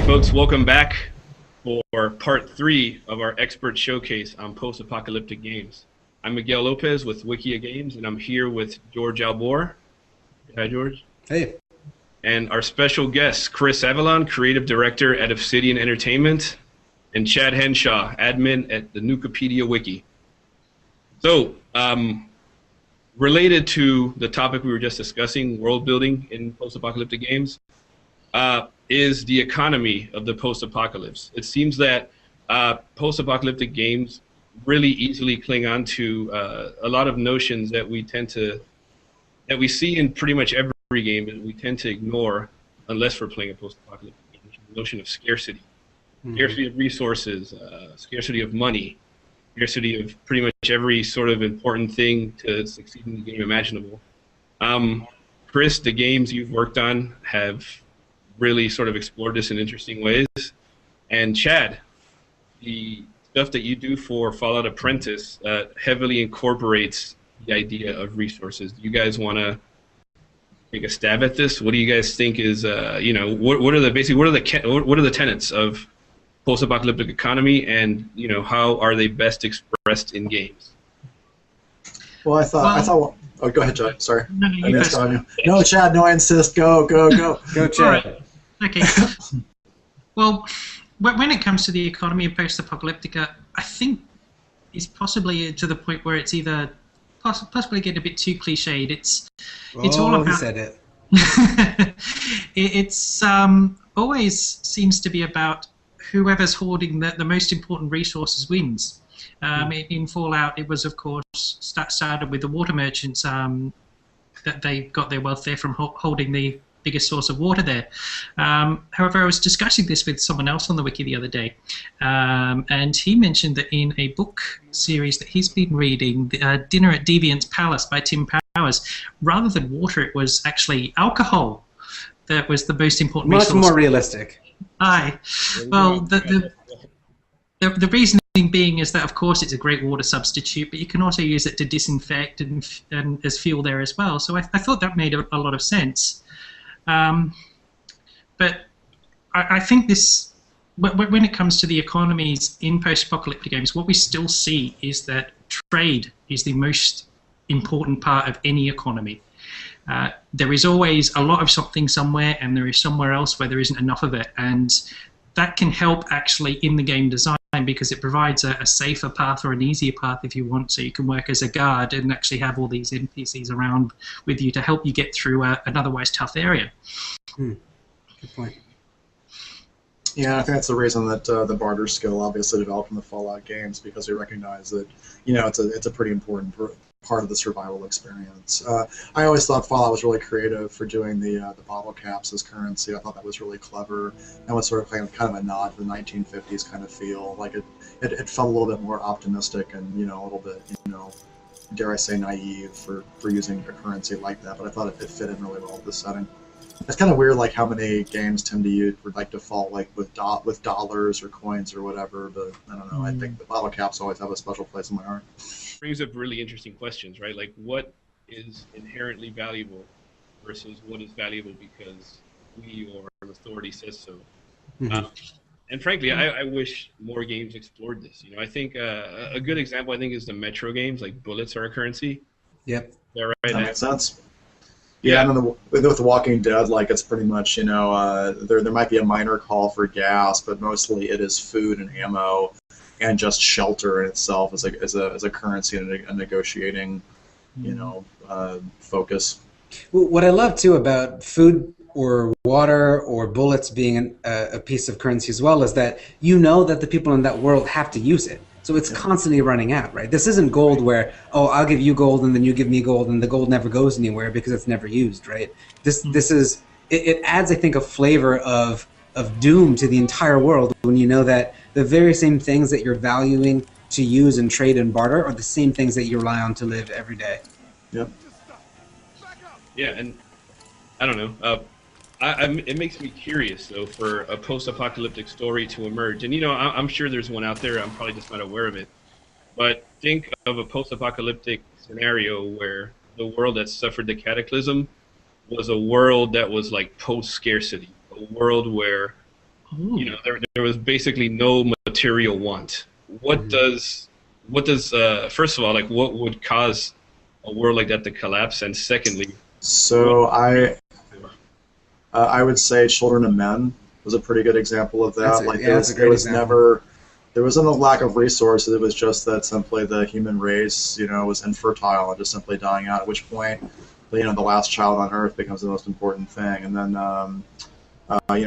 folks, welcome back for part 3 of our expert showcase on post-apocalyptic games. I'm Miguel Lopez with Wikia Games, and I'm here with George Albor. Hi, George. Hey. And our special guest, Chris Avalon, Creative Director at Obsidian Entertainment, and Chad Henshaw, Admin at the Nukipedia Wiki. So, related to the topic we were just discussing, world building in post-apocalyptic games, is the economy of the post-apocalypse. It seems that post-apocalyptic games really easily cling on to a lot of notions that we we see in pretty much every game, and we tend to ignore unless we're playing a post-apocalyptic game. The notion of scarcity, scarcity of resources, scarcity of money, scarcity of pretty much every sort of important thing to succeed in the game imaginable. Chris, the games you've worked on have really sort of explored this in interesting ways. And Chad, the stuff that you do for Fallout Apprentice heavily incorporates the idea of resources. Do you guys want to take a stab at this? What do you guys think is, what are the tenets of post-apocalyptic economy, and how are they best expressed in games? Well, I thought. Oh, go ahead, Chad. Sorry. No, I missed on you. No, Chad. No, I insist. Go, Chad. All right. Okay. Well, when it comes to the economy of post-apocalyptica, I think it's possibly to the point where it's either possibly getting a bit too cliched. It's all about. He said it. It's always seems to be about whoever's hoarding the most important resources wins. In Fallout, it was, of course, started with the water merchants, that they got their wealth there from holding the biggest source of water there. However, I was discussing this with someone else on the wiki the other day, and he mentioned that in a book series that he's been reading, Dinner at Deviant's Palace by Tim Powers, rather than water, it was actually alcohol that was the most important resource. Much more realistic. Aye. Well, the reasoning being is that, of course, it's a great water substitute, but you can also use it to disinfect and as fuel there as well. So I thought that made a lot of sense. But I think this, when it comes to the economies in post-apocalyptic games, what we still see is that trade is the most important part of any economy. There is always a lot of something somewhere, and there is somewhere else where there isn't enough of it, and that can help actually in the game design, because it provides a safer path or an easier path if you want, so you can work as a guard and actually have all these NPCs around with you to help you get through an otherwise tough area. Good point. Yeah, I think that's the reason that the barter skill obviously developed in the Fallout games, because we recognize that it's a pretty important part of the survival experience. I always thought Fallout was really creative for doing the bottle caps as currency. I thought that was really clever. That was sort of kind of a nod to the 1950s kind of feel. Like it felt a little bit more optimistic and a little bit dare I say naive for using a currency like that. But I thought it fit in really well with the setting. It's kind of weird, like how many games tend to use default like with dollars or coins or whatever. But I don't know. I think the bottle caps always have a special place in my heart. Brings up really interesting questions, right? Like, what is inherently valuable versus what is valuable because we or an authority says so. And frankly, I wish more games explored this. I think a good example, is the Metro games. Like, bullets are a currency. Yep. Is that right? That makes sense. Yeah, and then with The Walking Dead, like, it's pretty much, there might be a minor call for gas, but mostly it is food and ammo and just shelter in itself as a currency and a negotiating, focus. Well, what I love, too, about food or water or bullets being a piece of currency as well is that that the people in that world have to use it. So it's constantly running out, right? This isn't gold where, I'll give you gold and then you give me gold and the gold never goes anywhere because it's never used, right? This is, it adds, I think, a flavor of doom to the entire world when you know that the very same things that you're valuing to use and trade and barter are the same things that you rely on to live every day. Yep. Yeah, and I don't know. It makes me curious, though, for a post-apocalyptic story to emerge. And, I'm sure there's one out there. I'm probably just not aware of it. But think of a post-apocalyptic scenario where the world that suffered the cataclysm was a world that was like post-scarcity, a world where Ooh. You know, there was basically no material want. What does first of all, like, what would cause a world like that to collapse? And secondly, So I would say Children of Men was a pretty good example of that. That's a great example. There wasn't a lack of resources. It was just that simply the human race, was infertile and just simply dying out. At which point, the last child on Earth becomes the most important thing. And then, I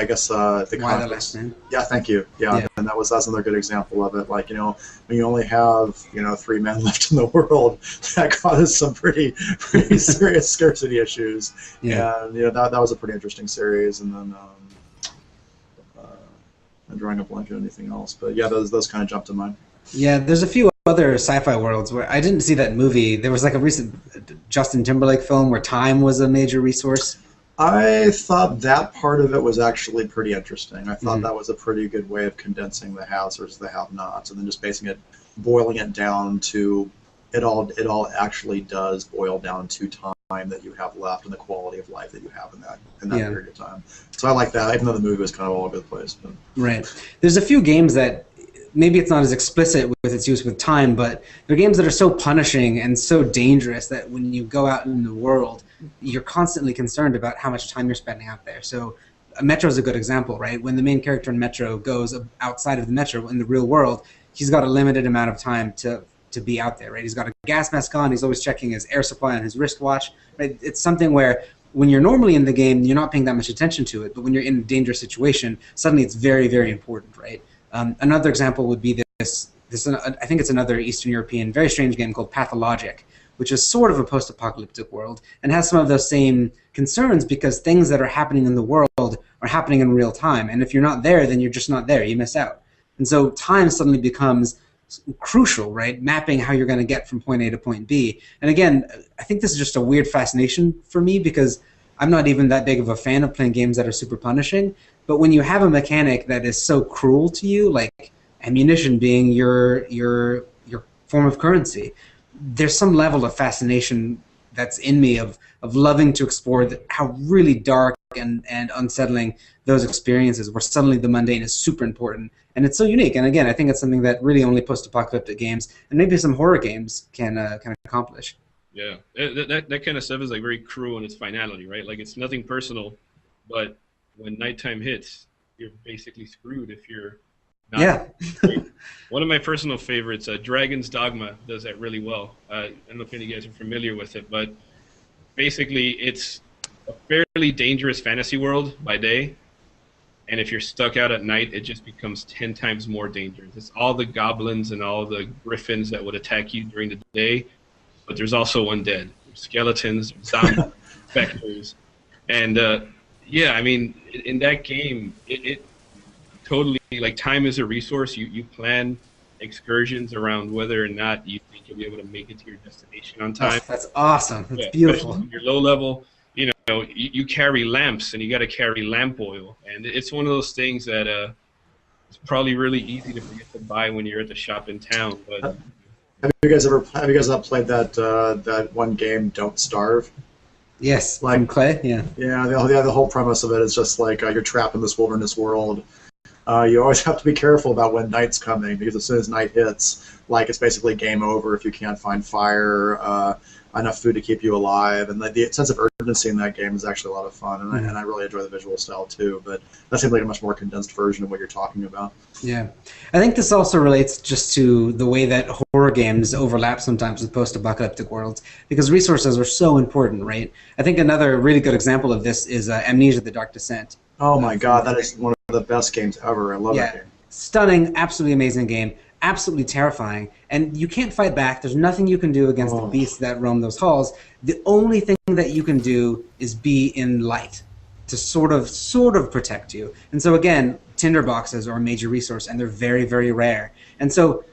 guess the Why the Last Man? Yeah, thank you. Yeah, and that's another good example of it. Like, when you only have 3 men left in the world, that causes some pretty serious scarcity issues. Yeah. And that was a pretty interesting series. And then I'm drawing a blank on anything else, but yeah, those kind of jump to mind. Yeah, there's a few other sci-fi worlds where I didn't see that movie. There was like a recent Justin Timberlake film where time was a major resource. I thought that part of it was actually pretty interesting. I thought that was a pretty good way of condensing the haves versus the have-nots, and then just boiling it down to it all actually does boil down to time that you have left and the quality of life that you have in that period of time. So I like that, even though the movie was kind of all over the place. But. Right. There's a few games that maybe it's not as explicit with its use with time, but they're games that are so punishing and so dangerous that when you go out in the world, you're constantly concerned about how much time you're spending out there. So Metro is a good example, right? When the main character in Metro goes outside of the Metro in the real world, he's got a limited amount of time to be out there, right? He's got a gas mask on. He's always checking his air supply on his wristwatch, right? It's something where when you're normally in the game, you're not paying that much attention to it, but when you're in a dangerous situation, suddenly it's very, very important, right? Another example would be this. I think it's another Eastern European, very strange game called Pathologic, which is sort of a post-apocalyptic world and has some of those same concerns because things that are happening in the world are happening in real time, and if you're not there, then you're just not there. You miss out, and so time suddenly becomes crucial, right? Mapping how you're going to get from point A to point B. And again, I think this is just a weird fascination for me because I'm not even that big of a fan of playing games that are super punishing. But when you have a mechanic that is so cruel to you, like ammunition being your form of currency, there's some level of fascination that's in me of loving to explore how really dark and unsettling those experiences where suddenly the mundane is super important. And it's so unique. And again, I think it's something that really only post-apocalyptic games and maybe some horror games can accomplish. Yeah, that kind of stuff is like very cruel in its finality, right? Like it's nothing personal, but when nighttime hits, you're basically screwed if you're not. Yeah. One of my personal favorites, Dragon's Dogma, does that really well. I don't know if any of you guys are familiar with it, but basically it's a fairly dangerous fantasy world by day, and if you're stuck out at night, it just becomes 10 times more dangerous. It's all the goblins and all the griffins that would attack you during the day, but there's also undead. There's skeletons, zombies, specters, and yeah, I mean, in that game, it totally, like, time is a resource. You plan excursions around whether or not you think you'll be able to make it to your destination on time. That's awesome. That's beautiful. When you're low level, you carry lamps, and you got to carry lamp oil, and it's one of those things that it's probably really easy to forget to buy when you're at the shop in town. But have you guys not played that one game, Don't Starve? Yes, like Clay. Yeah. Yeah. The whole premise of it is just like you're trapped in this wilderness world. You always have to be careful about when night's coming because as soon as night hits, like it's basically game over if you can't find fire, enough food to keep you alive, and the sense of urgency in that game is actually a lot of fun, and I really enjoy the visual style too. But that seems like a much more condensed version of what you're talking about. Yeah, I think this also relates just to the way that horror games overlap sometimes with post-apocalyptic worlds because resources are so important, right? I think another really good example of this is Amnesia: The Dark Descent. Oh my God, that is one of the best games ever. I love that game. Stunning, absolutely amazing game. Absolutely terrifying, and you can't fight back. There's nothing you can do against the beasts that roam those halls. The only thing that you can do is be in light to sort of protect you. And so again, tinder boxes are a major resource, and they're very, very rare. And so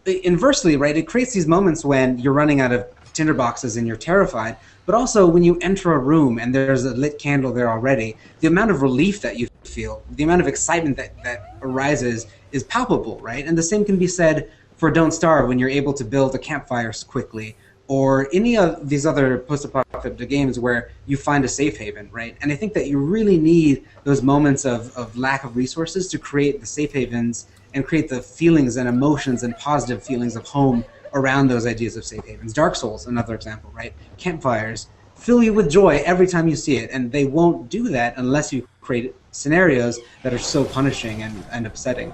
inversely, right, it creates these moments when you're running out of tinder boxes and you're terrified, but also when you enter a room and there's a lit candle there already, the amount of relief that you feel, the amount of excitement that arises is palpable, right? And the same can be said for Don't Starve when you're able to build a campfire quickly, or any of these other post-apocalyptic games where you find a safe haven, right? And I think that you really need those moments of lack of resources to create the safe havens and create the feelings and emotions and positive feelings of home around those ideas of safe havens. Dark Souls, another example, right? Campfires fill you with joy every time you see it, and they won't do that unless you create scenarios that are so punishing and upsetting.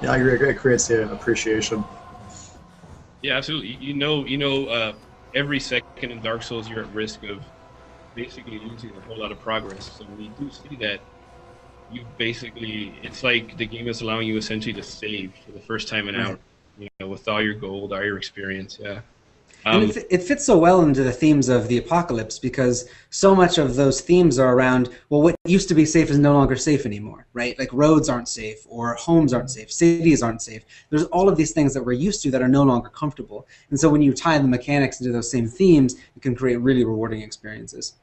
Yeah, I agree. It creates the appreciation. Yeah, absolutely. Every second in Dark Souls, you're at risk of basically losing a whole lot of progress. So when you do see that, it's like the game is allowing you essentially to save for the first time in hours, with all your gold, all your experience. Yeah. And it fits so well into the themes of the apocalypse because so much of those themes are around, well, what used to be safe is no longer safe anymore, right? Like roads aren't safe, or homes aren't safe, cities aren't safe. There's all of these things that we're used to that are no longer comfortable. And so when you tie the mechanics into those same themes, you can create really rewarding experiences.